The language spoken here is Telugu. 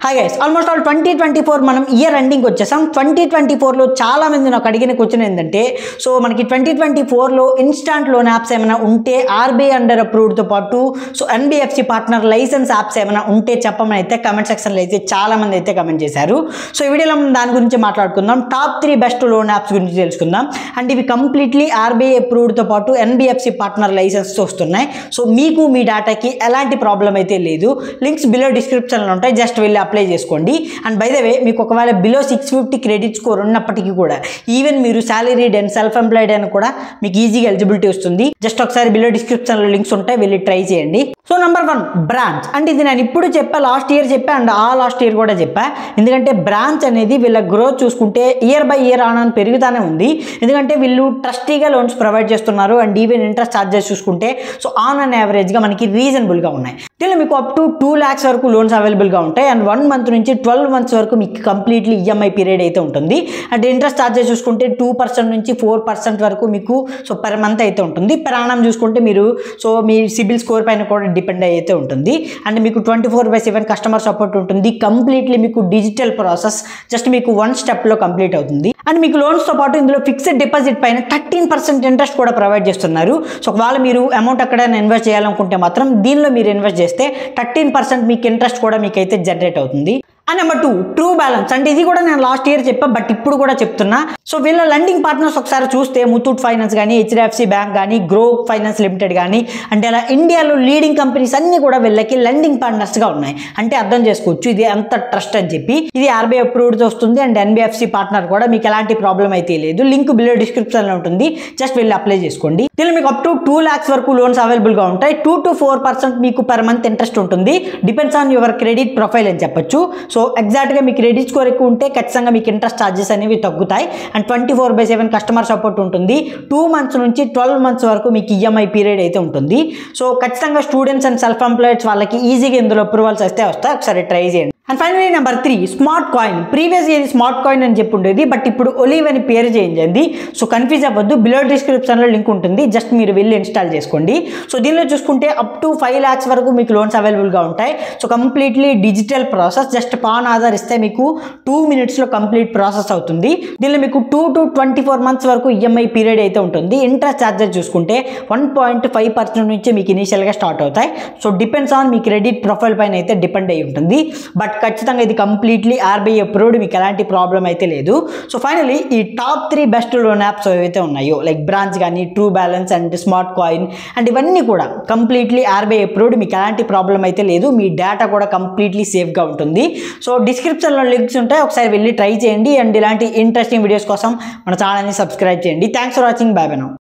హాయ్ గైస్, ఆల్మోస్ట్ ఆల్ 2024 మనం ఇయర్ ఎండింగ్ వచ్చేసాం. 2024లో చాలా మంది నాకు అడిగిన క్వశ్చన్ ఏంటంటే, సో మనకి 2024లో ఇన్స్టాంట్ లోన్ యాప్స్ ఏమైనా ఉంటే ఆర్బీఐ అండర్ అప్రూవ్డ్తో పాటు so NBFC partner licence apps ఏమైనా ఉంటే చెప్పమని అయితే కమెంట్ సెక్షన్లో అయితే చాలా మంది అయితే కమెంట్ చేశారు. సో ఈ వీడియోలో మనం దాని గురించి మాట్లాడుకుందాం. టాప్ 3 బెస్ట్ లోన్ యాప్స్ గురించి తెలుసుకుందాం. అండ్ ఇవి కంప్లీట్లీ ఆర్బీఐ అప్రూవ్డ్తో పాటు ఎన్బిఎఫ్సి పార్ట్నర్ లైసెన్స్తో వస్తున్నాయి. సో మీకు మీ డేటాకి ఎలాంటి ప్రాబ్లం అయితే లేదు. లింక్స్ బిలో డిస్క్రిప్షన్లో ఉంటాయి, జస్ట్ వెళ్ళి అప్లై చేసుకోండి. అండ్ బై ద వే, మీకు ఒకవేళ బిలో 650 క్రెడిట్ స్కోర్ ఉన్నప్పటికీ కూడా ఈవెన్ మీరు సాలరీడ్ అండ్ సెల్ఫ్ ఎంప్లాయిడ్ అని కూడా మీకు ఈజీగా ఎలిజిబిలిటీ వస్తుంది. జస్ట్ ఒకసారి బిలో డిస్క్రిప్షన్లో లింక్స్ ఉంటాయి, వెళ్ళి ట్రై చేయండి. So number 1 branch. అంటే ఇది నేను ఇప్పుడు చెప్పా, లాస్ట్ ఇయర్ చెప్పా అండ్ లాస్ట్ ఇయర్ కూడా చెప్పా. ఎందుకంటే బ్రాంచ్ అనేది వీళ్ళ గ్రోత్ చూసుకుంటే ఇయర్ బై ఇయర్ ఆన్ పెరుగుతూనే ఉంది. ఎందుకంటే వీళ్ళు ట్రస్టీగా లోన్స్ ప్రొవైడ్ చేస్తున్నారు. అండ్ ఈవెన్ ఇంట్రెస్ట్ ఛార్జెస్ చూసుకుంటే సో ఆన్ అండ్ యావరేజ్గా మనకి రీజనబుల్గా ఉన్నాయి. దీనిలో మీకు అప్ టు 2 lakhs వరకు లోన్స్ అవైలబుల్గా ఉంటాయి. అండ్ 1 month నుంచి 12 months వరకు మీకు కంప్లీట్లీ ఈఎంఐ పీరియడ్ అయితే ఉంటుంది. అండ్ ఇంట్రెస్ట్ ఛార్జెస్ చూసుకుంటే 2% నుంచి 4% వరకు మీకు సో పర్ మంత్ అయితే ఉంటుంది. per annum చూసుకుంటే మీరు సో మీ సిబిల్ స్కోర్ పైన కూడా డిపెండ్ అయితే ఉంటుంది. అండ్ మీకు 24/7 కస్టమర్ సపోర్ట్ ఉంటుంది. కంప్లీట్లీ మీకు డిజిటల్ ప్రాసెస్, జస్ట్ మీకు 1 స్టెప్లో కంప్లీట్ అవుతుంది. అండ్ మీకు లోన్స్తో పాటు ఇందులో ఫిక్స్డ్ డిపాజిట్ పైన 13% ఇంట్రెస్ట్ కూడా ప్రొవైడ్ చేస్తున్నారు. సో ఒకవేళ మీరు అమౌంట్ ఎక్కడైనా ఇన్వెస్ట్ చేయాలనుకుంటే మాత్రం దీనిలో మీరు ఇన్వెస్ట్ చేస్తే 13% మీకు ఇంట్రెస్ట్ కూడా మీకు అయితే జనరేట్ అవుతుంది. And number 2 true balance. అంటే ఇది కూడా నేను లాస్ట్ ఇయర్ చెప్పా, బట్ ఇప్పుడు కూడా చెప్తున్నా. సో వీళ్ళ లెండింగ్ పార్ట్నర్స్ ఒకసారి చూస్తే ముతూట్ ఫైనాన్స్ కానీ, హెచ్డిఎఫ్సి బ్యాంక్ కానీ, గ్రో ఫైనాన్స్ లిమిటెడ్ కానీ, అంటే అలా ఇండియాలో లీడింగ్ కంపెనీస్ అన్ని కూడా వీళ్ళకి లెండింగ్ పార్ట్నర్స్గా ఉన్నాయి. అంటే అర్థం చేసుకోవచ్చు ఇది ఎంత ట్రస్ట్ అని చెప్పి. ఇది ఆర్బీఐ అప్రూవ్డ్ వస్తుంది అండ్ ఎన్బిఎఫ్సి పార్ట్నర్ కూడా, మీకు ఎలాంటి ప్రాబ్లం అయితే లేదు. లింక్ బిలో డిస్క్రిప్షన్లో ఉంటుంది, జస్ట్ వెళ్ళి అప్లై చేసుకోండి. దీనిలో మీకు అప్ టు 2 lakhs వరకు లోన్స్ అవైలబుల్గా ఉంటాయి. 2 to 4% మీకు పర్ మంత్ ఇంట్రెస్ట్ ఉంటుంది. Depends on your credit profile అని చెప్పొచ్చు. సో ఎగ్జాక్ట్గా మీ క్రెడిట్ స్కోర్ ఎక్కువ ఉంటే ఖచ్చితంగా మీకు ఇంట్రెస్ట్ ఛార్జెస్ అనేవి తగ్గుతాయి. అండ్ 24/7 కస్టమర్ సపోర్ట్ ఉంటుంది. 2 months నుంచి 12 months వరకు మీకు ఈఎంఐ పీరియడ్ అయితే ఉంటుంది. సో ఖచ్చితంగా స్టూడెంట్స్ అండ్ సెల్ఫ్ ఎంప్లాయిడ్స్ వాళ్ళకి ఈజీగా ఇందులో అప్రూవల్స్ అయితే వస్తాయి. ఒకసారి ట్రై చేయండి. And finally number 3 smart coin. ప్రీవియస్గా ఇది స్మార్ట్ కాయిన్ అని చెప్పి ఉండేది, బట్ ఇప్పుడు ఒలివ్ అని పేరు చేంజ్ అయింది. సో కన్ఫ్యూజ్ అవ్వద్దు, బిలో డిస్క్రిప్షన్లో లింక్ ఉంటుంది, జస్ట్ మీరు వెళ్ళి ఇన్స్టాల్ చేసుకోండి. సో దీనిలో చూసుకుంటే అప్ టు 5 lakhs వరకు మీకు లోన్స్ అవైలబుల్గా ఉంటాయి. So completely digital process, just pan Aadhaar ఇస్తే మీకు 2 minutesలో కంప్లీట్ ప్రాసెస్ అవుతుంది. దీనిలో మీకు 2 to 24 months వరకు ఈఎంఐ పీరియడ్ అయితే ఉంటుంది. ఇంట్రెస్ట్ ఛార్జెస్ చూసుకుంటే 1.5% నుంచి మీకు ఇనీషియల్గా స్టార్ట్ అవుతాయి. So depends on me credit profile పైన అయితే డిపెండ్ అయి ఉంటుంది. బట్ ఖచ్చితంగా ఇది కంప్లీట్లీ ఆర్బీఐ అప్రూవ్డ్, మీకు ఎలాంటి ప్రాబ్లం అయితే లేదు. సో ఫైనలీ ఈ టాప్ 3 బెస్ట్ లోన్ యాప్స్ ఏవైతే ఉన్నాయో, లైక్ బ్రాంచ్ కానీ, true balance and smart coin and ఇవన్నీ కూడా కంప్లీట్లీ ఆర్బీఐ అప్రూవ్డ్, మీకు ఎలాంటి ప్రాబ్లం అయితే లేదు. మీ డేటా కూడా కంప్లీట్లీ సేఫ్గా ఉంటుంది. సో డిస్క్రిప్షన్లో లింక్స్ ఉంటాయి, ఒకసారి వెళ్ళి ట్రై చేయండి. అండ్ ఇలాంటి ఇంట్రెస్టింగ్ వీడియోస్ కోసం మన ఛానల్ని సబ్స్క్రైబ్ చేయండి. Thanks for watching. By by now.